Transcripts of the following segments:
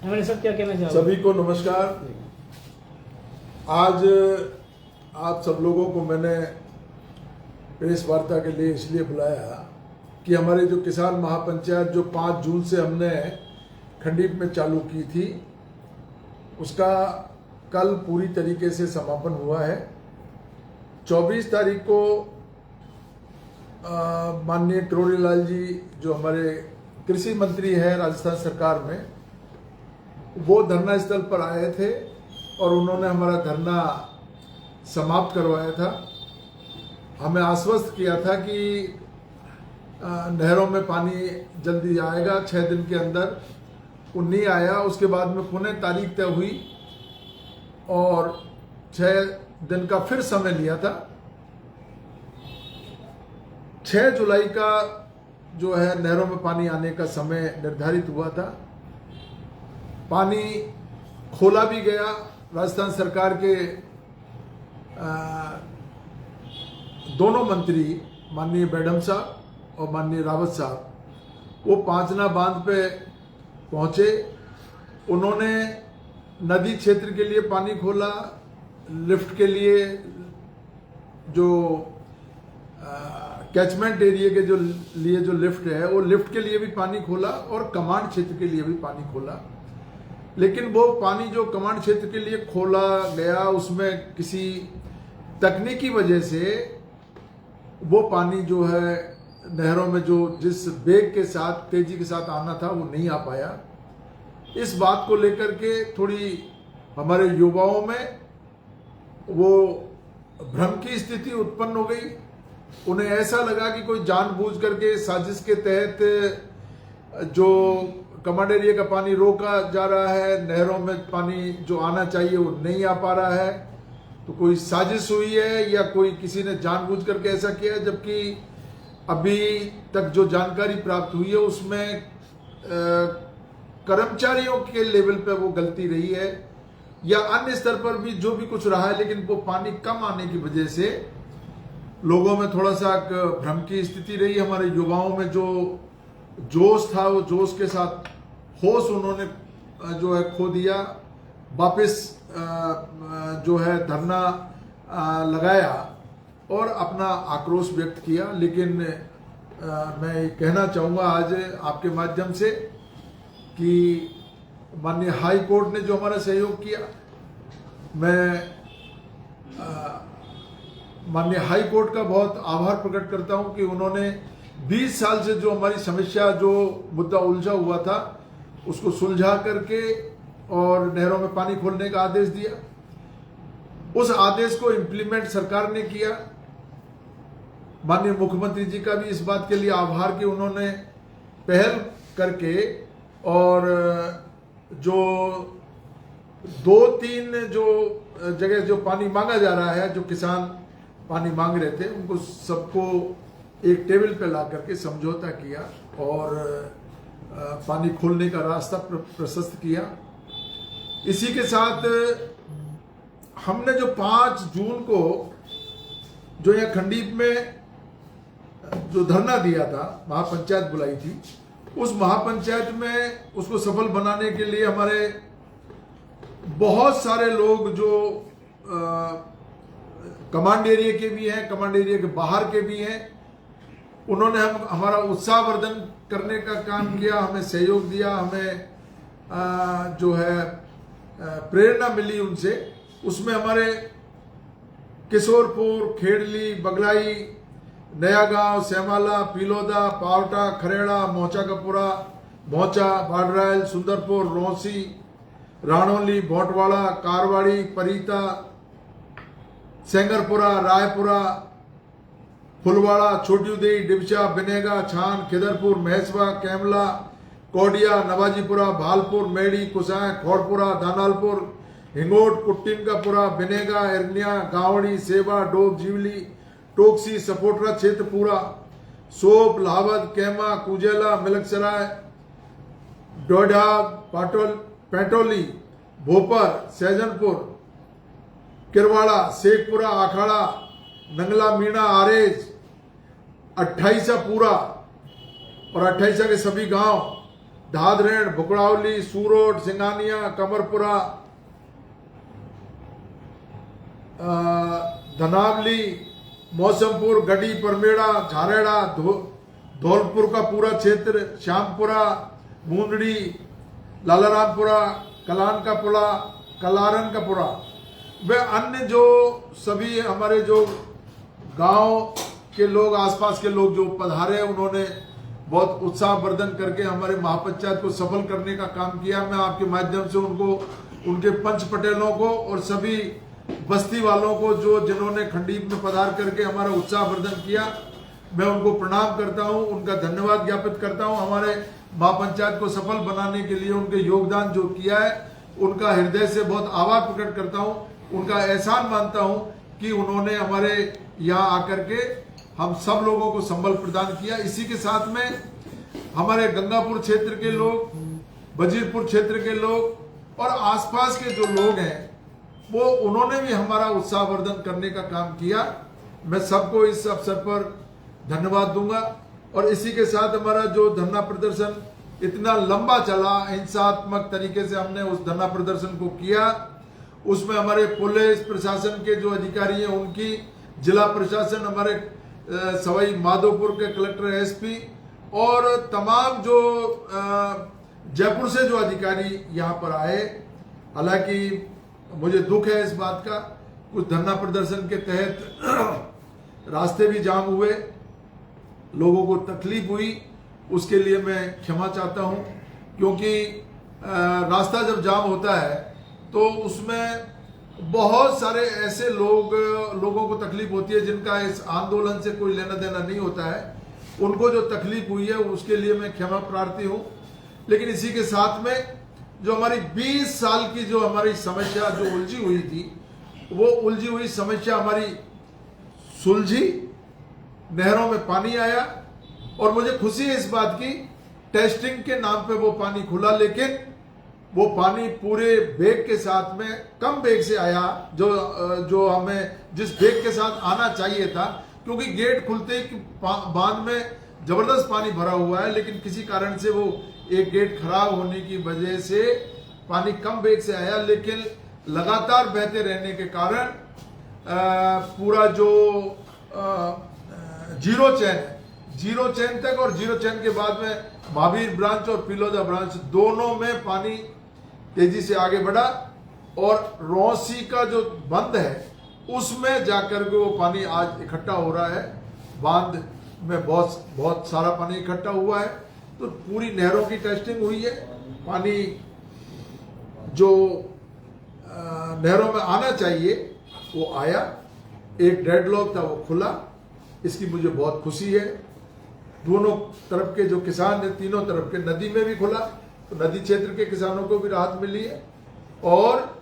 हमारे सब क्या कहना चाहोगे? सभी को नमस्कार। आज आप सब लोगों को मैंने प्रेस वार्ता के लिए इसलिए बुलाया कि हमारे जो किसान महापंचायत जो 5 जून से हमने खंडीप में चालू की थी, उसका कल पूरी तरीके से समापन हुआ है। 24 तारीख को माननीय किरोड़ी लाल जी जो हमारे कृषि मंत्री है राजस्थान सरकार में, वो धरना स्थल पर आए थे और उन्होंने हमारा धरना समाप्त करवाया था। हमें आश्वस्त किया था कि नहरों में पानी जल्दी आएगा, 6 दिन के अंदर। वो नहीं आया। उसके बाद में पुनः तारीख तय हुई और 6 दिन का फिर समय लिया था। 6 जुलाई का जो है नहरों में पानी आने का समय निर्धारित हुआ था। पानी खोला भी गया। राजस्थान सरकार के दोनों मंत्री माननीय बैडम साहब और माननीय रावत साहब वो पांचना बांध पे पहुंचे। उन्होंने नदी क्षेत्र के लिए पानी खोला, लिफ्ट के लिए जो कैचमेंट एरिया के लिए जो लिफ्ट है वो लिफ्ट के लिए भी पानी खोला और कमांड क्षेत्र के लिए भी पानी खोला। लेकिन वो पानी जो कमांड क्षेत्र के लिए खोला गया उसमें किसी तकनीकी वजह से वो पानी जो है नहरों में जो जिस वेग के साथ तेजी के साथ आना था वो नहीं आ पाया। इस बात को लेकर के थोड़ी हमारे युवाओं में वो भ्रम की स्थिति उत्पन्न हो गई। उन्हें ऐसा लगा कि कोई जानबूझ करके साजिश के तहत जो कमांड एरिया का पानी रोका जा रहा है, नहरों में पानी जो आना चाहिए वो नहीं आ पा रहा है, तो कोई साजिश हुई है या कोई किसी ने जानबूझ करके ऐसा किया है। जबकि अभी तक जो जानकारी प्राप्त हुई है उसमें कर्मचारियों के लेवल पे वो गलती रही है या अन्य स्तर पर भी जो भी कुछ रहा है, लेकिन वो पानी कम आने की वजह से लोगों में थोड़ा सा भ्रम की स्थिति रही। हमारे युवाओं में जो जोश था वो जोश के साथ होश उन्होंने जो है खो दिया। वापस जो है धरना लगाया और अपना आक्रोश व्यक्त किया। लेकिन मैं कहना चाहूँगा आज आपके माध्यम से कि माननीय हाई कोर्ट ने जो हमारा सहयोग किया, मैं माननीय हाई कोर्ट का बहुत आभार प्रकट करता हूं कि उन्होंने 20 साल से जो हमारी समस्या जो मुद्दा उलझा हुआ था उसको सुलझा करके और नहरों में पानी खोलने का आदेश दिया। उस आदेश को इम्प्लीमेंट सरकार ने किया। माननीय मुख्यमंत्री जी का भी इस बात के लिए आभार कि उन्होंने पहल करके और जो 2-3 जो जगह जो पानी मांगा जा रहा है, जो किसान पानी मांग रहे थे, उनको सबको एक टेबल पे ला करके समझौता किया और पानी खोलने का रास्ता प्रशस्त किया। इसी के साथ हमने जो 5 जून को जो यह खंडीप में जो धरना दिया था, महापंचायत बुलाई थी, उस महापंचायत में उसको सफल बनाने के लिए हमारे बहुत सारे लोग जो कमांड एरिया के भी हैं, कमांड एरिया के बाहर के भी हैं, उन्होंने हमारा उत्साहवर्धन करने का काम किया, हमें सहयोग दिया, हमें जो है प्रेरणा मिली उनसे। उसमें हमारे किशोरपुर, खेड़ली, बगलाई, नया गांव, सेमाला, पिलोदा, पावटा, खरेड़ा, मोचा कपुरा, मोचा, बाडरायल, सुंदरपुर, रोंसी, राणोली, भोटवाड़ा, कारवाड़ी, परीता, सेंगरपुरा, रायपुरा, फुलवाड़ा, छोटी उदय, डिबचा, बिनेगा, छान, खिदरपुर, महेसवा, कैमला, कोडिया, नवाजीपुरा, भालपुर, मेड़ी, कुसाय, खोड़पुरा, दानालपुर, हिंगोट, कुट्टिनकापुरा, बिनेगा, एरनिया, गावड़ी, सेवा, डोब, जीवली, टोकसी, सपोटरा क्षेत्र पूरा, सोप, लाहवद, केमा, कुजेला, मिलकसराय, डोडा, पैटोली, भोपर, सैजनपुर, किरवाड़ा, शेखपुरा, आखाड़ा, नंगला, मीणा, आरेज, 28 पूरा और 28 के सभी गांव, ढादरेण, भुकड़ावली, सूरोट, सिंगानिया, कमरपुरा, धनावली, मौसमपुर, गढ़ी, परमेड़ा, झारेड़ा, धौलपुर का पूरा क्षेत्र, श्यामपुरा, मुंदड़ी, लालारामपुरा, कलान का पुला, कलारन का पुरा, वे अन्य जो सभी हमारे जो गांव के लोग, आसपास के लोग जो पधारे, उन्होंने बहुत उत्साहवर्धन करके हमारे महापंचायत को सफल करने का काम किया। मैं आपके माध्यम से उनको, उनके पंच पटेलों को और सभी बस्ती वालों को जो जिन्होंने खंडीप में पधार करके हमारा उत्साहवर्धन किया, मैं उनको प्रणाम करता हूं, उनका धन्यवाद ज्ञापित करता हूं। हमारे महापंचायत को सफल बनाने के लिए उनके योगदान जो किया है, उनका हृदय से बहुत आभार प्रकट करता हूं, उनका एहसान मानता हूं कि उन्होंने हमारे यहाँ आकर के हम सब लोगों को संबल प्रदान किया। इसी के साथ में हमारे गंगापुर क्षेत्र के लोग, वजीरपुर क्षेत्र के लोग और आसपास के जो लोग हैं, वो उन्होंने भी हमारा उत्साहवर्धन करने का काम किया। मैं सबको इस अवसर पर धन्यवाद दूंगा। और इसी के साथ हमारा जो धरना प्रदर्शन इतना लंबा चला, हिंसात्मक तरीके से हमने उस धरना प्रदर्शन को किया, उसमें हमारे पुलिस प्रशासन के जो अधिकारी हैं उनकी, जिला प्रशासन, हमारे सवाई माधोपुर के कलेक्टर, एसपी और तमाम जो जयपुर से जो अधिकारी यहाँ पर आए। हालांकि मुझे दुख है इस बात का, कुछ धरना प्रदर्शन के तहत रास्ते भी जाम हुए, लोगों को तकलीफ हुई, उसके लिए मैं क्षमा चाहता हूं। क्योंकि रास्ता जब जाम होता है तो उसमें बहुत सारे ऐसे लोगों को तकलीफ होती है जिनका इस आंदोलन से कोई लेना देना नहीं होता है। उनको जो तकलीफ हुई है उसके लिए मैं क्षमा प्रार्थी हूं। लेकिन इसी के साथ में जो हमारी 20 साल की जो हमारी समस्या जो उलझी हुई थी, वो उलझी हुई समस्या हमारी सुलझी, नहरों में पानी आया। और मुझे खुशी है इस बात की, टेस्टिंग के नाम पे वो पानी खुला, लेकिन वो पानी पूरे बेग के साथ में कम बेग से आया, जो हमें जिस बेग के साथ आना चाहिए था। क्योंकि गेट खुलते ही बांध में जबरदस्त पानी भरा हुआ है, लेकिन किसी कारण से वो एक गेट खराब होने की वजह से पानी कम बेग से आया। लेकिन लगातार बहते रहने के कारण पूरा जो जीरो चैन तक और जीरो चैन के बाद में महावीर ब्रांच और पिलोदा ब्रांच दोनों में पानी तेजी से आगे बढ़ा। और रौसी का जो बंद है उसमें जाकर के वो पानी आज इकट्ठा हो रहा है। बांध में बहुत सारा पानी इकट्ठा हुआ है, तो पूरी नहरों की टेस्टिंग हुई है। पानी जो नहरों में आना चाहिए वो आया, एक डेडलॉक था वो खुला, इसकी मुझे बहुत खुशी है। दोनों तरफ के जो किसान हैं, तीनों तरफ के, नदी में भी खुला तो नदी क्षेत्र के किसानों को भी राहत मिली है। और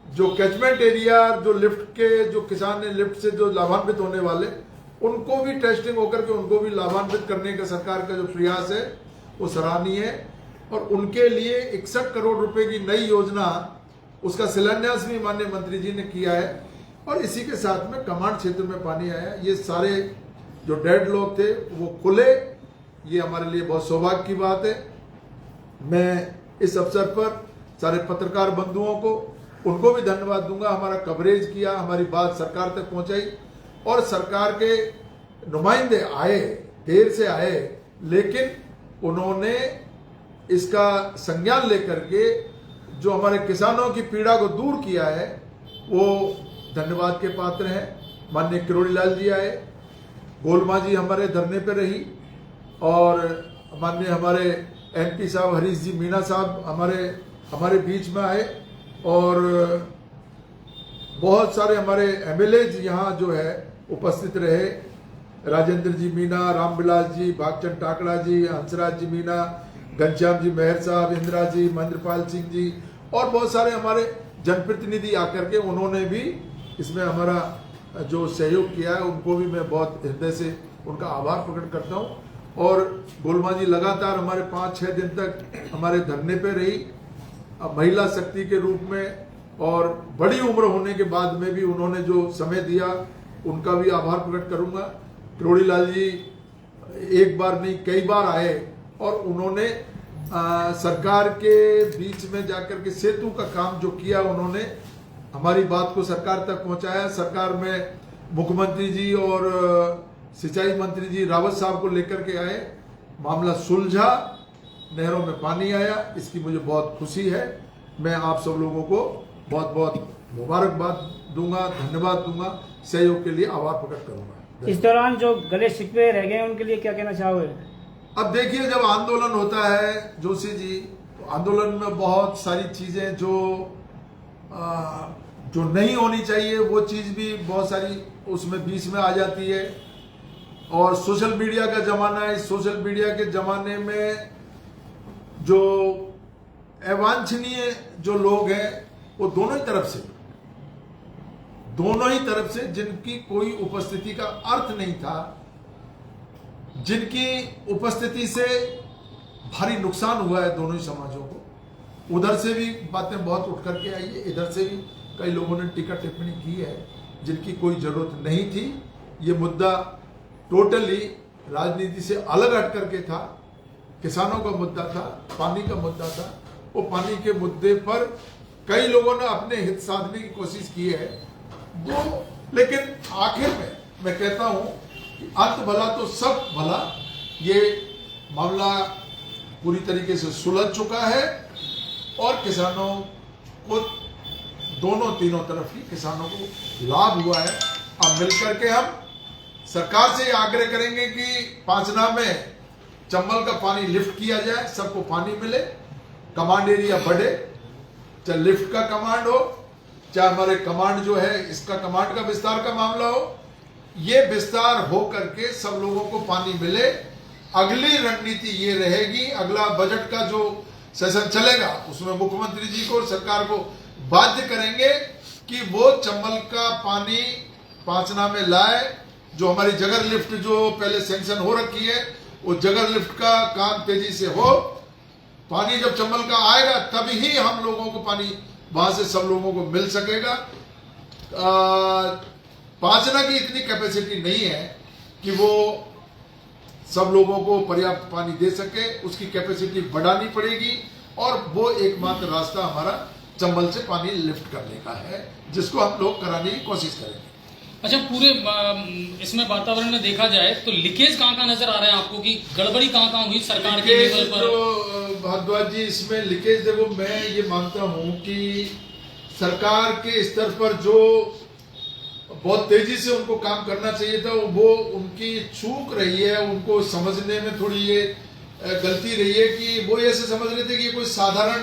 जो कैचमेंट एरिया, जो लिफ्ट के जो किसान है, लिफ्ट से जो लाभान्वित होने वाले, उनको भी टेस्टिंग होकर के उनको भी लाभान्वित करने का सरकार का जो प्रयास है वो सराहनीय है। और उनके लिए 61 करोड़ रुपए की नई योजना, उसका शिलान्यास भी माननीय मंत्री जी ने किया है। और इसी के साथ में कमांड क्षेत्र में पानी आया, ये सारे जो डेड लॉक थे वो खुले, ये हमारे लिए बहुत सौभाग्य की बात है। मैं इस अवसर पर सारे पत्रकार बंधुओं को, उनको भी धन्यवाद दूंगा। हमारा कवरेज किया, हमारी बात सरकार तक पहुंचाई और सरकार के नुमाइंदे आए, देर से आए, लेकिन उन्होंने इसका संज्ञान लेकर के जो हमारे किसानों की पीड़ा को दूर किया है वो धन्यवाद के पात्र हैं। माननीय किरोड़ी लाल जी आए, गोलमा जी हमारे धरने पर रही, और माननीय हमारे एमपी साहब हरीश जी मीणा साहब हमारे बीच में आए। और बहुत सारे हमारे एमएलए यहाँ जो है उपस्थित रहे, राजेंद्र जी मीणा, रामविलास जी, भागचंद टाकड़ा जी, हंसराज जी मीणा, घनश्याम जी मेहर साहब, इंदिरा जी, महेंद्रपाल सिंह जी और बहुत सारे हमारे जनप्रतिनिधि आकर के उन्होंने भी इसमें हमारा जो सहयोग किया है, उनको भी मैं बहुत हृदय से उनका आभार प्रकट करता हूँ। और गोलमा जी लगातार हमारे 5-6 दिन तक हमारे धरने पे रही, महिला शक्ति के रूप में, और बड़ी उम्र होने के बाद में भी उन्होंने जो समय दिया उनका भी आभार प्रकट करूंगा। किरोड़ी लाल जी एक बार नहीं कई बार आए और उन्होंने सरकार के बीच में जाकर के सेतु का काम जो किया उन्होंने, हमारी बात को सरकार तक पहुंचाया। सरकार में मुख्यमंत्री जी और सिंचाई मंत्री जी रावत साहब को लेकर के आए, मामला सुलझा, नहरों में पानी आया। इसकी मुझे बहुत खुशी है। मैं आप सब लोगों को बहुत बहुत मुबारकबाद दूंगा, धन्यवाद दूंगा, सहयोग के लिए आभार प्रकट करूंगा। इस दौरान जो गले शिकवे रह गए उनके लिए क्या कहना चाहोगे? अब देखिए, जब आंदोलन होता है जोशी जी, तो आंदोलन में बहुत सारी चीजें जो नहीं होनी चाहिए वो चीज भी बहुत सारी उसमें बीच में आ जाती है। और सोशल मीडिया का जमाना है। सोशल मीडिया के जमाने में जो अवांछनीय जो लोग हैं वो दोनों ही तरफ से जिनकी कोई उपस्थिति का अर्थ नहीं था, जिनकी उपस्थिति से भारी नुकसान हुआ है दोनों ही समाजों को, उधर से भी बातें बहुत उठ करके आई है, इधर से भी कई लोगों ने टीका टिप्पणी की है जिनकी कोई जरूरत नहीं थी। ये मुद्दा टोटली राजनीति से अलग हट करके था, किसानों का मुद्दा था, पानी का मुद्दा था। वो पानी के मुद्दे पर कई लोगों ने अपने हित साधने की कोशिश की है वो, लेकिन आखिर में मैं कहता हूं कि अंत भला तो सब भला। ये मामला पूरी तरीके से सुलझ चुका है और किसानों को, तीनों तरफ ही किसानों को लाभ हुआ है। अब मिलकर के हम सरकार से आग्रह करेंगे कि पांचना में चंबल का पानी लिफ्ट किया जाए, सबको पानी मिले, कमांड एरिया बढ़े, चाहे लिफ्ट का कमांड हो, चाहे हमारे कमांड जो है इसका कमांड का विस्तार का मामला हो, ये विस्तार हो करके सब लोगों को पानी मिले। अगली रणनीति ये रहेगी, अगला बजट का जो सेशन चलेगा उसमें मुख्यमंत्री जी को और सरकार को बाध्य करेंगे कि वो चंबल का पानी पांचना में लाए। जो हमारी जगर लिफ्ट जो पहले सैंक्शन हो रखी है, वो जगर लिफ्ट का काम तेजी से हो। पानी जब चंबल का आएगा तभी ही हम लोगों को पानी वहां से सब लोगों को मिल सकेगा। पांचना की इतनी कैपेसिटी नहीं है कि वो सब लोगों को पर्याप्त पानी दे सके, उसकी कैपेसिटी बढ़ानी पड़ेगी और वो एकमात्र रास्ता हमारा चंबल से पानी लिफ्ट करने का है, जिसको हम लोग कराने की कोशिश करेंगे। अच्छा, पूरे इसमें वातावरण में देखा जाए तो लीकेज कहाँ नजर आ रहे हैं आपको, कि गड़बड़ी कहाँ हुई सरकार के लेवल पर? तो भारद्वाज जी, इसमें लीकेज देखो, मैं ये मानता हूं कि सरकार के स्तर पर जो बहुत तेजी से उनको काम करना चाहिए था वो उनकी चूक रही है। उनको समझने में थोड़ी ये गलती रही है कि वो ऐसे समझ रहे थे कि कोई साधारण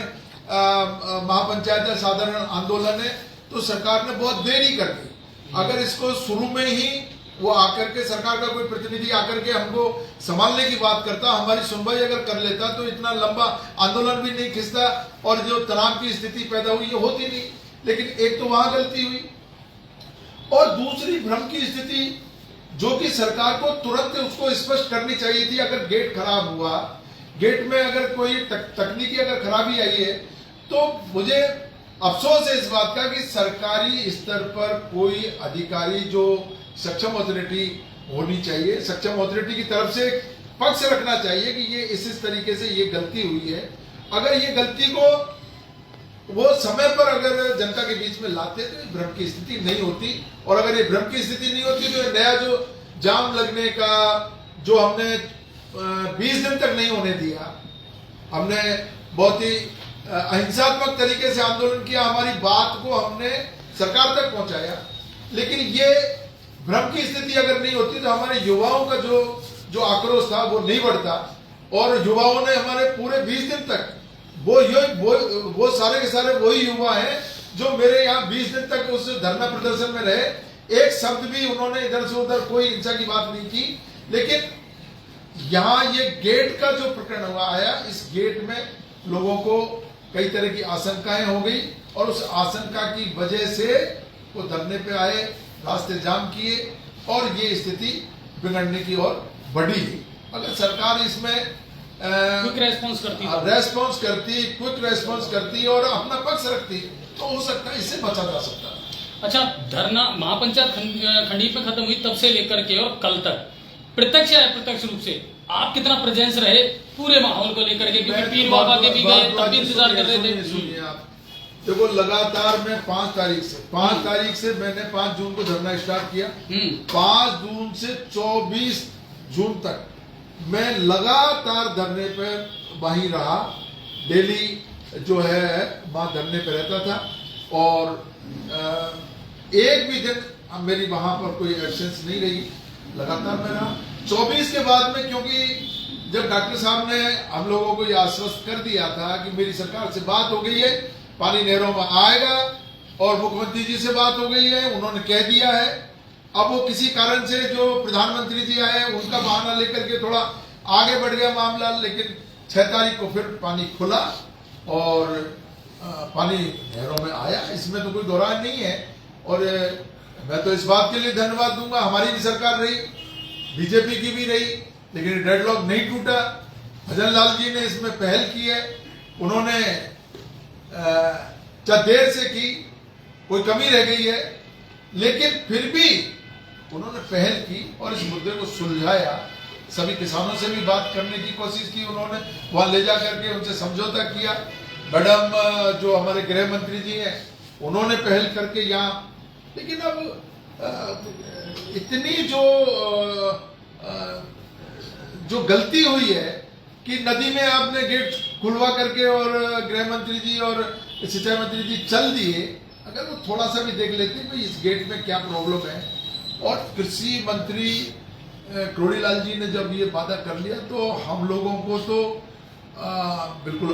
महापंचायत या साधारण आंदोलन है, तो सरकार ने बहुत देरी कर दी। अगर इसको शुरू में ही वो आकर के सरकार का कोई प्रतिनिधि आकर के हमको संभालने की बात करता, हमारी सुनवाई अगर कर लेता, तो इतना लंबा आंदोलन भी नहीं खिंचता और जो तनाव की स्थिति पैदा हुई ये होती नहीं। लेकिन एक तो वहां गलती हुई और दूसरी भ्रम की स्थिति जो कि सरकार को तुरंत उसको स्पष्ट करनी चाहिए थी। अगर गेट खराब हुआ, गेट में अगर कोई तकनीकी अगर खराबी आई है, तो मुझे अफसोस है इस बात का कि सरकारी स्तर पर कोई अधिकारी जो सक्षम अथॉरिटी होनी चाहिए, सक्षम अथॉरिटी की तरफ से पक्ष रखना चाहिए कि ये इस तरीके से ये गलती हुई है। अगर ये गलती को वो समय पर अगर जनता के बीच में लाते तो भ्रम की स्थिति नहीं होती, और अगर ये भ्रम की स्थिति नहीं होती तो नया जो जाम लगने का जो हमने 20 दिन तक नहीं होने दिया, हमने बहुत ही अहिंसात्मक तरीके से आंदोलन किया, हमारी बात को हमने सरकार तक पहुंचाया। लेकिन ये भ्रम की स्थिति अगर नहीं होती तो हमारे युवाओं का जो आक्रोश था वो नहीं बढ़ता, और युवाओं ने हमारे पूरे 20 दिन तक वो सारे के सारे वही युवा हैं जो मेरे यहाँ 20 दिन तक उस धरना प्रदर्शन में रहे। एक शब्द भी उन्होंने इधर से उधर कोई हिंसा की बात नहीं की। लेकिन यहाँ ये गेट का जो प्रकरण हुआ आया, इस गेट में लोगों को कई तरह की आशंकाएं हो गई और उस आशंका की वजह से वो धरने पे आए, रास्ते जाम किए और ये स्थिति बिगड़ने की ओर बढ़ी। अगर सरकार इसमें क्विक रेस्पॉन्स करती और अपना पक्ष रखती तो हो सकता है इससे बचा जा सकता है। अच्छा, धरना महापंचायत खंडी पे खत्म हुई तब से लेकर के और कल तक प्रत्यक्ष या अप्रत्यक्ष रूप से आप कितना प्रेजेंस रहे पूरे माहौल को लेकर के, क्योंकि पीर बाबा के भी गए तब भी इंतजार कर रहे थे। सुनिए आप, देखो लगातार मैं 5 तारीख से मैंने 5 जून को धरना स्टार्ट किया। 5 जून से 24 जून तक मैं लगातार धरने पर वहीं रहा, डेली जो है वहां धरने पे रहता था और एक भी दिन मेरी वहां पर कोई एब्सेंस नहीं रही, लगातार मैं रहा। 24 के बाद में, क्योंकि जब डॉक्टर साहब ने हम लोगों को ये आश्वस्त कर दिया था कि मेरी सरकार से बात हो गई है, पानी नहरों में आएगा, और मुख्यमंत्री जी से बात हो गई है, उन्होंने कह दिया है। अब वो किसी कारण से जो प्रधानमंत्री जी आए उनका बहाना लेकर के थोड़ा आगे बढ़ गया मामला, लेकिन 6 तारीख को फिर पानी खुला और पानी नहरों में आया, इसमें तो कोई दोहरान नहीं है। और मैं तो इस बात के लिए धन्यवाद दूंगा, हमारी भी सरकार रही, बीजेपी की भी रही, लेकिन डेडलॉक नहीं टूटा। भजन लाल जी ने इसमें पहल की है, उन्होंने चाहे देर से की, कोई कमी रह गई है, लेकिन फिर भी उन्होंने पहल की और इस मुद्दे को सुलझाया। सभी किसानों से भी बात करने की कोशिश की उन्होंने, वहां ले जा करके उनसे समझौता किया। मैडम जो हमारे गृह मंत्री जी हैं, उन्होंने पहल करके यहाँ, लेकिन अब इतनी जो गलती हुई है कि नदी में आपने गेट खुलवा करके और गृह मंत्री जी और सिंचाई मंत्री जी चल दिए, अगर वो थोड़ा सा भी देख लेते भाई इस गेट में क्या प्रॉब्लम है। और कृषि मंत्री करोड़ीलाल जी ने जब ये वादा कर लिया तो हम लोगों को तो बिल्कुल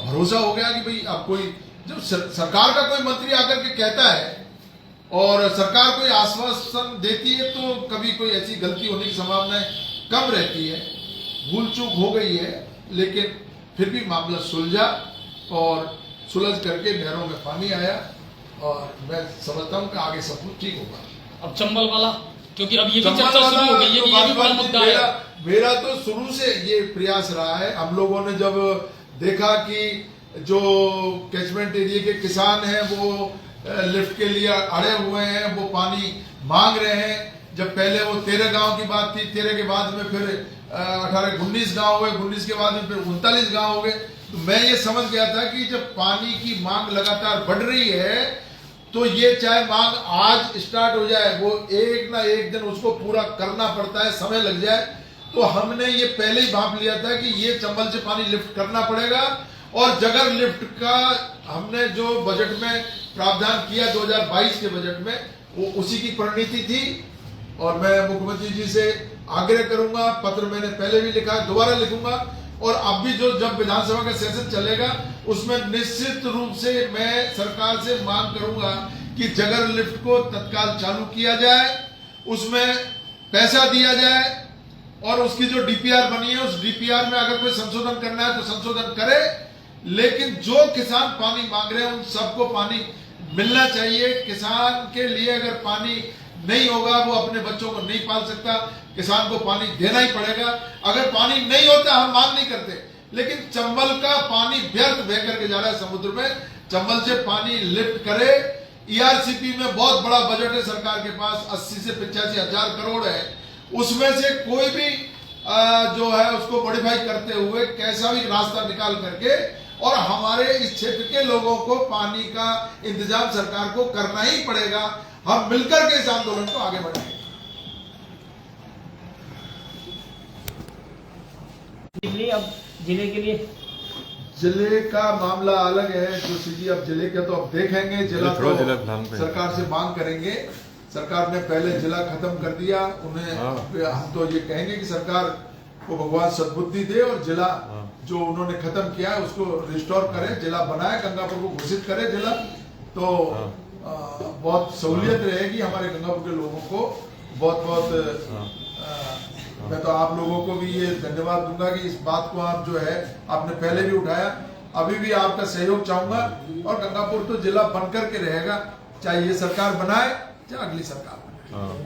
भरोसा हो गया कि भाई अब कोई, जब सरकार का कोई मंत्री आकर के कहता है और सरकार कोई आश्वासन देती है तो कभी कोई ऐसी गलती होने की संभावनाएं कम रहती है। भूल चूक हो गई है, लेकिन फिर भी मामला सुलझा और सुलझ करके नहरों में पानी आया और मैं समझता हूं कि आगे सब कुछ ठीक होगा। अब चंबल वाला, क्योंकि अब ये भी चर्चा शुरू हो गई है कि ये भी बड़ा मुद्दा है। मेरा तो शुरू से ये प्रयास रहा है। हम लोगों ने जब देखा कि जो कैचमेंट एरिया के किसान हैं वो लिफ्ट के लिए अड़े हुए हैं, वो पानी मांग रहे हैं। जब पहले वो 13 गांव की बात थी, 13 के बाद में फिर 19 गांव हुए, 19 के बाद में फिर 39 गांव हो गए। तो मैं ये समझ गया था कि जब पानी की मांग लगातार बढ़ रही है तो ये चाहे मांग आज स्टार्ट हो जाए, वो एक ना एक दिन उसको पूरा करना पड़ता है, समय लग जाए। तो हमने ये पहले ही भाप लिया था कि ये चंबल से पानी लिफ्ट करना पड़ेगा। और जगह लिफ्ट का हमने जो बजट में प्रावधान किया 2022 के बजट में, वो उसी की परिणति थी। और मैं मुख्यमंत्री जी से आग्रह करूंगा, पत्र मैंने पहले भी लिखा, दोबारा लिखूंगा, और अब भी जो जब विधानसभा का सेशन चलेगा उसमें निश्चित रूप से मैं सरकार से मांग करूंगा कि जगर लिफ्ट को तत्काल चालू किया जाए, उसमें पैसा दिया जाए और उसकी जो डीपीआर बनी है उस डीपीआर में अगर कोई संशोधन करना है तो संशोधन करे। लेकिन जो किसान पानी मांग रहे हैं उन सबको पानी मिलना चाहिए। किसान के लिए अगर पानी नहीं होगा, वो अपने बच्चों को नहीं पाल सकता, किसान को पानी देना ही पड़ेगा। अगर पानी नहीं होता हम मांग नहीं करते, लेकिन चंबल का पानी व्यर्थ बह करके जा रहा है समुद्र में। चंबल से पानी लिफ्ट करे। ईआरसीपी में बहुत बड़ा बजट है सरकार के पास, 80 से 85 हजार करोड़ है। उसमें से कोई भी जो है उसको मॉडिफाई करते हुए कैसा भी रास्ता निकाल करके और हमारे इस क्षेत्र के लोगों को पानी का इंतजाम सरकार को करना ही पड़ेगा। हम मिलकर के इस आंदोलन को आगे बढ़ाएंगे। अब जिले के लिए, जिले का मामला अलग है। जो सीधी अब जिले का तो अब देखेंगे, जिला तो सरकार से मांग करेंगे। सरकार ने पहले जिला खत्म कर दिया, उन्हें हम तो ये कहेंगे कि सरकार को भगवान सद्बुद्धि दे और जिला जो उन्होंने खत्म किया है उसको रिस्टोर करे, जिला बनाए, गंगापुर को घोषित करे जिला, तो बहुत सहूलियत रहेगी हमारे गंगापुर के लोगों को। बहुत बहुत मैं तो आप लोगों को भी ये धन्यवाद दूंगा कि इस बात को आप जो है आपने पहले भी उठाया, अभी भी आपका सहयोग चाहूंगा। और गंगापुर तो जिला बनकर के रहेगा, चाहे ये सरकार बनाए चाहे अगली सरकार बनाए।